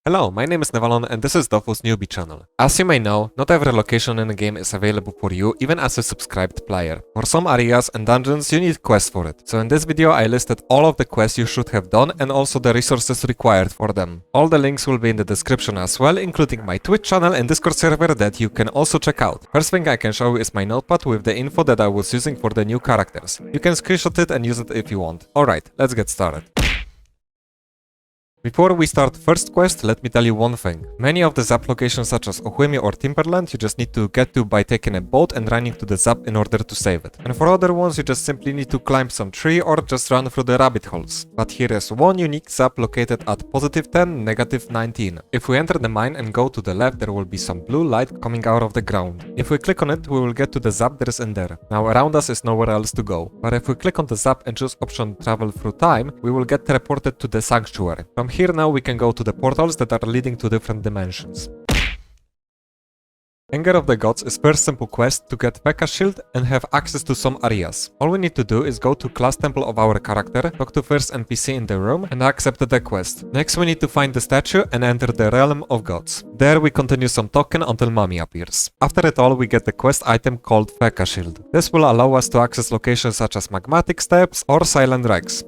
Hello, my name is Nevalon and this is Dofus Newbie channel. As you may know, not every location in the game is available for you even as a subscribed player. For some areas and dungeons you need quests for it. So in this video I listed all of the quests you should have done and also the resources required for them. All the links will be in the description as well, including my Twitch channel and Discord server that you can also check out. First thing I can show you is my notepad with the info that I was using for the new characters. You can screenshot it and use it if you want. Alright, let's get started. Before we start first quest, let me tell you one thing. Many of the Zap locations such as Ohuimi or Timberland you just need to get to by taking a boat and running to the Zap in order to save it. And for other ones you just simply need to climb some tree or just run through the rabbit holes. But here is one unique Zap located at +10, -19. If we enter the mine and go to the left, there will be some blue light coming out of the ground. If we click on it, we will get to the Zap that is in there. Now around us is nowhere else to go. But if we click on the Zap and choose option travel through time, we will get teleported to the Sunktuary. From here now we can go to the portals that are leading to different dimensions. Anger of the Gods is first simple quest to get Feca shield and have access to some areas. All we need to do is go to class temple of our character, talk to first NPC in the room and accept the quest. Next we need to find the statue and enter the realm of gods. There we continue some talking until Mummy appears. After it all we get the quest item called Feca shield. This will allow us to access locations such as Magmatic steps or Silent Wrecks.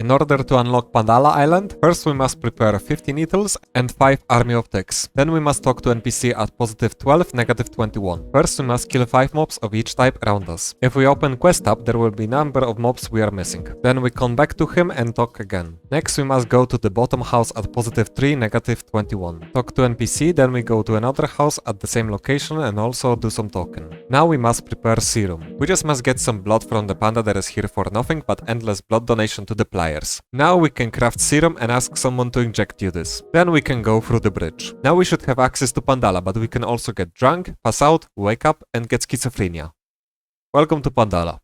In order to unlock Pandala Island, first we must prepare 50 needles and 5 army of ticks. Then we must talk to NPC at +12, -21. First we must kill 5 mobs of each type around us. If we open quest tab, there will be number of mobs we are missing. Then we come back to him and talk again. Next we must go to the bottom house at +3, -21. Talk to NPC, then we go to another house at the same location and also do some talking. Now we must prepare serum. We just must get some blood from the panda that is here for nothing but endless blood donation to the player. Now we can craft serum and ask someone to inject you this. Then we can go through the bridge. Now we should have access to Pandala, but we can also get drunk, pass out, wake up and get schizophrenia. Welcome to Pandala.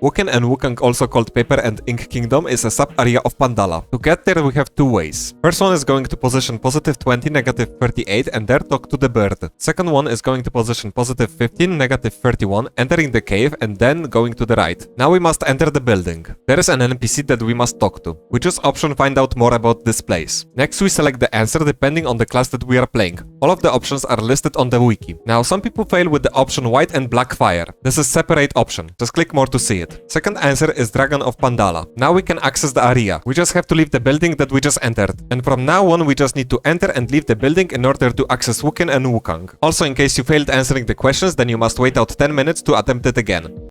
Wukin and Wukang, also called Paper and Ink Kingdom, is a sub-area of Pandala. To get there we have two ways. First one is going to position +20, -38 and there talk to the bird. Second one is going to position +15, -31, entering the cave and then going to the right. Now we must enter the building. There is an NPC that we must talk to. We choose option find out more about this place. Next we select the answer depending on the class that we are playing. All of the options are listed on the wiki. Now some people fail with the option white and black fire. This is separate option. Just click more to see it. Second answer is Dragon of Pandala. Now we can access the area. We just have to leave the building that we just entered. And from now on we just need to enter and leave the building in order to access Wukin and Wukang. Also in case you failed answering the questions, then you must wait out 10 minutes to attempt it again.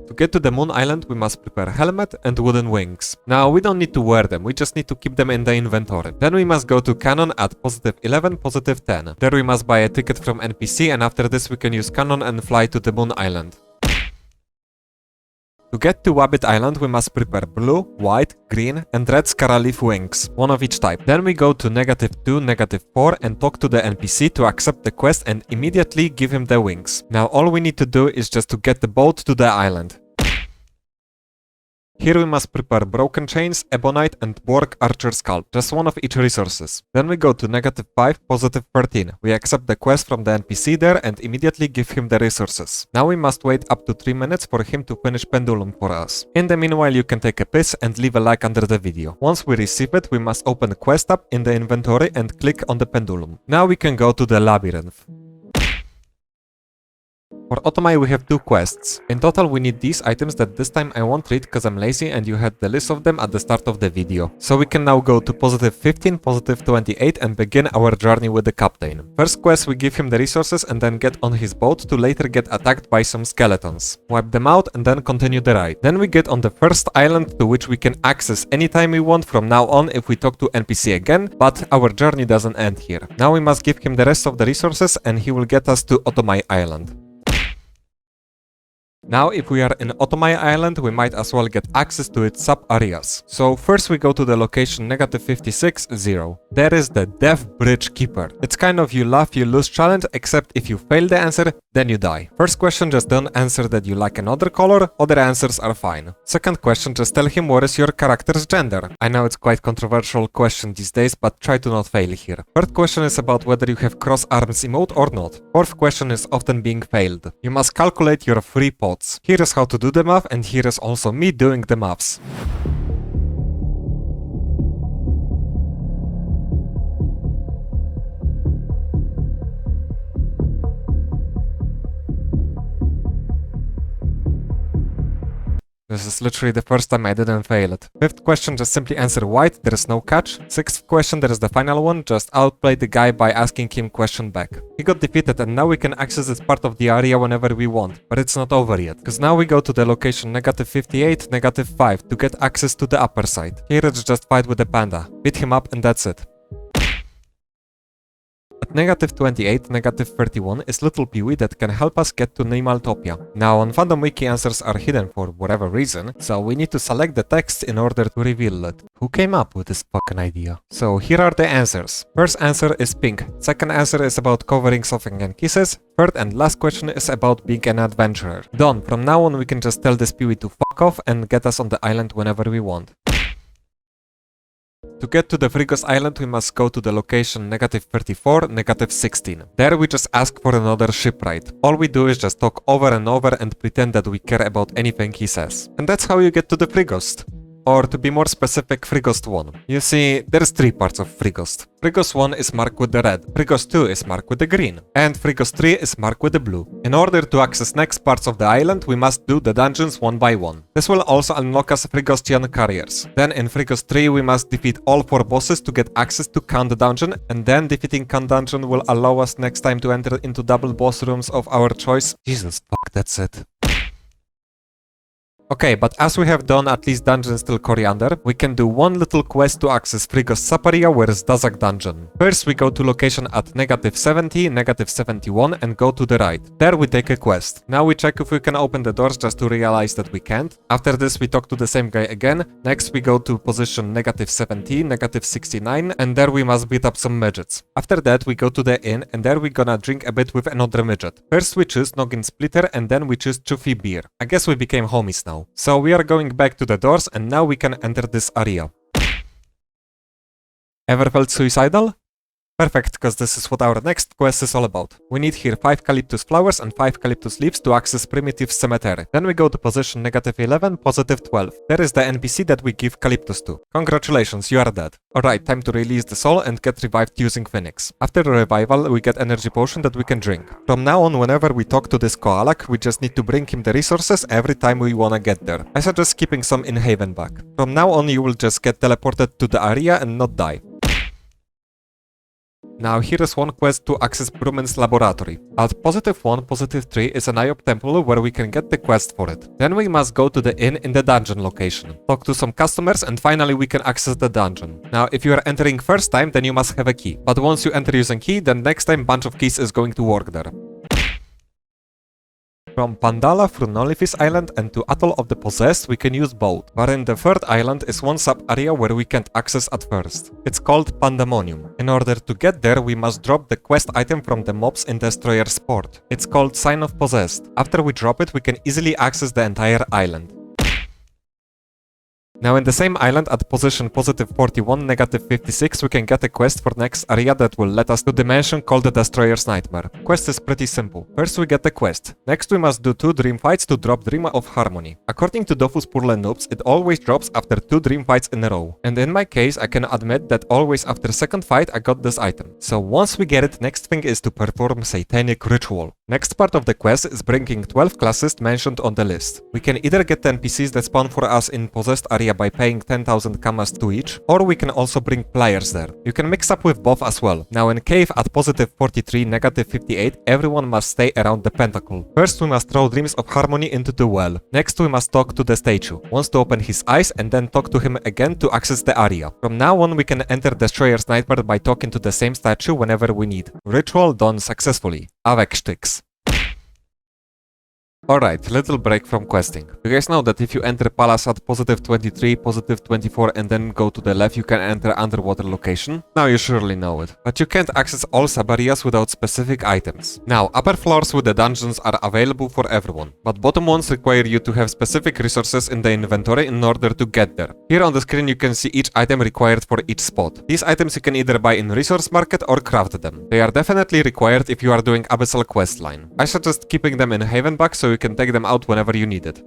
To get to the Moon Island, we must prepare helmet and wooden wings. Now, we don't need to wear them, we just need to keep them in the inventory. Then we must go to Cannon at +11, +10. There we must buy a ticket from NPC and after this we can use Cannon and fly to the Moon Island. To get to Wabbit Island, we must prepare blue, white, green and red Kralove wings, one of each type. Then we go to -2, -4 and talk to the NPC to accept the quest and immediately give him the wings. Now all we need to do is just to get the boat to the island. Here we must prepare broken chains, ebonite and Borg archer scalp, just one of each resources. Then we go to -5, +13. We accept the quest from the NPC there and immediately give him the resources. Now we must wait up to 3 minutes for him to finish pendulum for us. In the meanwhile you can take a piss and leave a like under the video. Once we receive it, we must open the quest tab in the inventory and click on the pendulum. Now we can go to the Labyrinth. For Otomai we have 2 quests. In total we need these items that this time I won't read cause I'm lazy and you had the list of them at the start of the video. So we can now go to +15, +28 and begin our journey with the captain. First quest we give him the resources and then get on his boat to later get attacked by some skeletons. Wipe them out and then continue the ride. Then we get on the first island to which we can access anytime we want from now on if we talk to NPC again, but our journey doesn't end here. Now we must give him the rest of the resources and he will get us to Otomai Island. Now, if we are in Otomai Island, we might as well get access to its sub-areas. So first we go to the location -56, 0. There is the Death Bridge Keeper. It's kind of you laugh, you lose challenge, except if you fail the answer, then you die. First question, just don't answer that you like another color, other answers are fine. Second question, just tell him what is your character's gender. I know it's quite controversial question these days, but try to not fail here. Third question is about whether you have cross arms emote or not. Fourth question is often being failed. You must calculate your free pots. Here is how to do the math and here is also me doing the maths. This is literally the first time I didn't fail it. 5th question, just simply answer white, there is no catch. 6th question, there is the final one, just outplay the guy by asking him question back. He got defeated and now we can access this part of the area whenever we want. But it's not over yet, because now we go to the location -58, -5 to get access to the upper side. Here it's just fight with the panda, beat him up and that's it. At -28, -31 is little Peewee that can help us get to Nimaltopia. Now on Fandom Wiki answers are hidden for whatever reason, so we need to select the text in order to reveal it. Who came up with this fucking idea? So here are the answers. First answer is pink, second answer is about covering something and kisses, third and last question is about being an adventurer. Done, from now on we can just tell this Peewee to fuck off and get us on the island whenever we want. To get to the Frigost Island, we must go to the location -34, -16. There we just ask for another ship ride. All we do is just talk over and over and pretend that we care about anything he says. And that's how you get to the Frigost. Or to be more specific, Frigost 1. You see, there's 3 parts of Frigost. Frigost 1 is marked with the red, Frigost 2 is marked with the green, and Frigost 3 is marked with the blue. In order to access next parts of the island, we must do the dungeons one by one. This will also unlock us Frigostian carriers. Then in Frigost 3 we must defeat all 4 bosses to get access to Khan Dungeon, and then defeating Khan Dungeon will allow us next time to enter into double boss rooms of our choice. Jesus fuck, that's it. Okay, but as we have done at least dungeons till Coriander, we can do one little quest to access Frigost sub-area where is Dazahk dungeon. First we go to location at -70, -71 and go to the right. There we take a quest. Now we check if we can open the doors just to realize that we can't. After this we talk to the same guy again. Next we go to position -70, -69 and there we must beat up some midgets. After that we go to the inn and there we gonna drink a bit with another midget. First we choose Noggin Splitter and then we choose Chuffy Beer. I guess we became homies now. So we are going back to the doors and now we can enter this area. Ever felt suicidal? Perfect, because this is what our next quest is all about. We need here 5 Calyptus flowers and 5 Calyptus leaves to access Primitive Cemetery. Then we go to position -11, +12. There is the NPC that we give Calyptus to. Congratulations, you are dead. Alright, time to release the soul and get revived using Phoenix. After the revival, we get energy potion that we can drink. From now on, whenever we talk to this Koalak, we just need to bring him the resources every time we wanna get there. I suggest keeping some in Havenback. From now on, you will just get teleported to the area and not die. Now here is one quest to access Brumen's Laboratory. At +1, +3 is an IOP temple where we can get the quest for it. Then we must go to the inn in the dungeon location, talk to some customers and finally we can access the dungeon. Now if you are entering first time then you must have a key, but once you enter using key then next time bunch of keys is going to work there. From Pandala through Nolifis Island and to Atoll of the Possessed, we can use both, but in the third island is one sub-area where we can't access at first. It's called Pandamonium. In order to get there, we must drop the quest item from the mobs in Destroyer's port. It's called Sign of Possessed. After we drop it, we can easily access the entire island. Now in the same island at position +41, -56 we can get a quest for next area that will let us to dimension called the Destroyer's Nightmare. Quest is pretty simple. First we get the quest. Next we must do 2 dream fights to drop Dream of Harmony. According to Dofus Purle Noobs, it always drops after 2 dream fights in a row. And in my case I can admit that always after second fight I got this item. So once we get it, next thing is to perform Satanic Ritual. Next part of the quest is bringing 12 classes mentioned on the list. We can either get the NPCs that spawn for us in Possessed area by paying 10,000 kamas to each, or we can also bring players there. You can mix up with both as well. Now in cave at +43, -58, everyone must stay around the pentacle. First we must throw Dreams of Harmony into the well. Next we must talk to the statue, once to open his eyes and then talk to him again to access the area. From now on we can enter Destroyer's Nightmare by talking to the same statue whenever we need. Ritual done successfully. Avec Sticks. Alright, little break from questing. You guys know that if you enter Palace at +23, +24 and then go to the left you can enter underwater location? Now you surely know it. But you can't access all sub-areas without specific items. Now, upper floors with the dungeons are available for everyone, but bottom ones require you to have specific resources in the inventory in order to get there. Here on the screen you can see each item required for each spot. These items you can either buy in Resource Market or craft them. They are definitely required if you are doing Abyssal questline. I suggest keeping them in Havenback so you can take them out whenever you need it.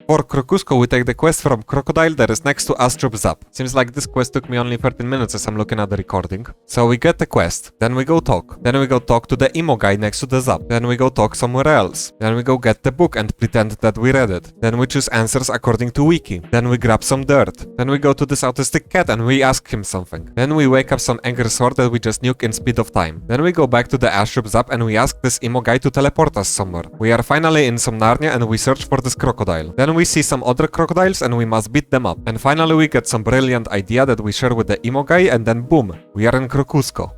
For Crocuzko, we take the quest from Crocodile that is next to Astrop Zap. Seems like this quest took me only 13 minutes as I'm looking at the recording. So we get the quest, then we go talk. Then we go talk to the emo guy next to the Zap. Then we go talk somewhere else. Then we go get the book and pretend that we read it. Then we choose answers according to wiki. Then we grab some dirt. Then we go to this autistic cat and we ask him something. Then we wake up some angry sword that we just nuke in speed of time. Then we go back to the Astrop Zap and we ask this emo guy to teleport us somewhere. We are finally in some Narnia and we search for this crocodile. Then we see some other crocodiles and we must beat them up. And finally we get some brilliant idea that we share with the emo guy and then boom, we are in Crocuzko.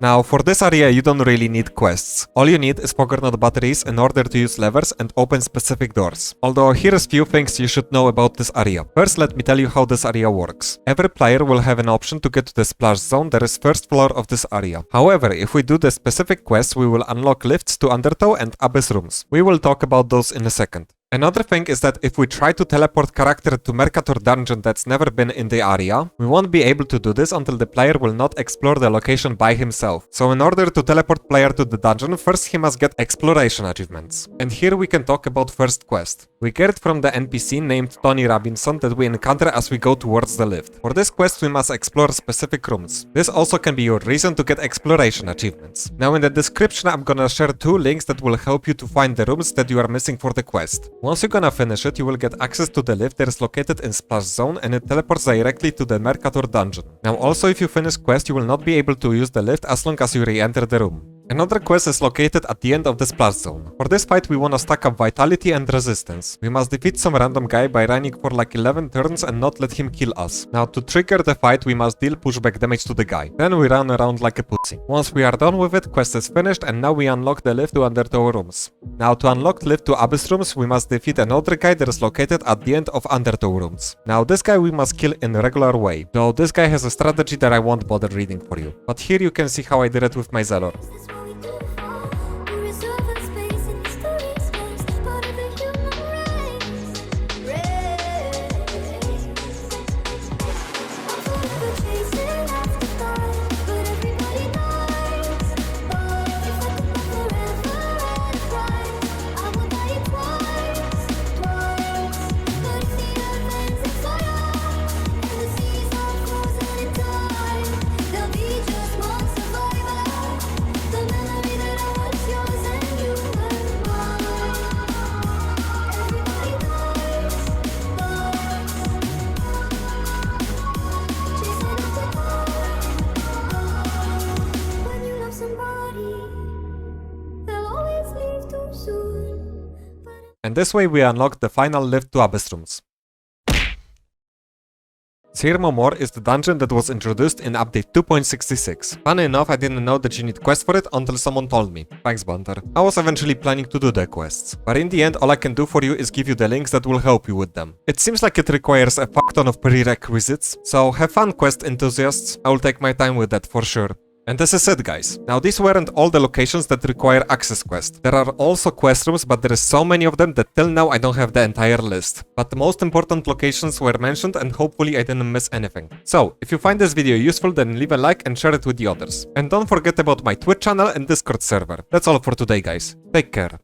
Now, for this area you don't really need quests. All you need is Poggernot batteries in order to use levers and open specific doors. Although here's few things you should know about this area. First, let me tell you how this area works. Every player will have an option to get to the splash zone that is first floor of this area. However, if we do the specific quests, we will unlock lifts to Undertow and Abyss rooms. We will talk about those in a second. Another thing is that if we try to teleport character to Merkator dungeon that's never been in the area, we won't be able to do this until the player will not explore the location by himself. So in order to teleport player to the dungeon, first he must get exploration achievements. And here we can talk about first quest. We get it from the NPC named Tony Robinson that we encounter as we go towards the lift. For this quest we must explore specific rooms. This also can be your reason to get exploration achievements. Now in the description I'm gonna share 2 links that will help you to find the rooms that you are missing for the quest. Once you're gonna finish it, you will get access to the lift that is located in Splash Zone and it teleports directly to the Merkator dungeon. Now also if you finish quest, you will not be able to use the lift as long as you re-enter the room. Another quest is located at the end of the splash zone. For this fight we wanna stack up vitality and resistance. We must defeat some random guy by running for like 11 turns and not let him kill us. Now to trigger the fight we must deal pushback damage to the guy. Then we run around like a pussy. Once we are done with it, quest is finished and now we unlock the lift to Undertow rooms. Now to unlock lift to Abyss rooms we must defeat another guy that is located at the end of Undertow rooms. Now this guy we must kill in a regular way. Though this guy has a strategy that I won't bother reading for you. But here you can see how I did it with my Zelor. And this way we unlock the final lift to Abyss rooms. Cire Momore is the dungeon that was introduced in update 2.66. Funny enough, I didn't know that you need quests for it until someone told me. Thanks, Bunter. I was eventually planning to do the quests, but in the end all I can do for you is give you the links that will help you with them. It seems like it requires a fuck ton of prerequisites, so have fun quest enthusiasts, I will take my time with that for sure. And this is it, guys. Now these weren't all the locations that require access quest. There are also quest rooms, but there is so many of them that till now I don't have the entire list. But the most important locations were mentioned and hopefully I didn't miss anything. So, if you find this video useful, then leave a like and share it with the others. And don't forget about my Twitch channel and Discord server. That's all for today, guys. Take care.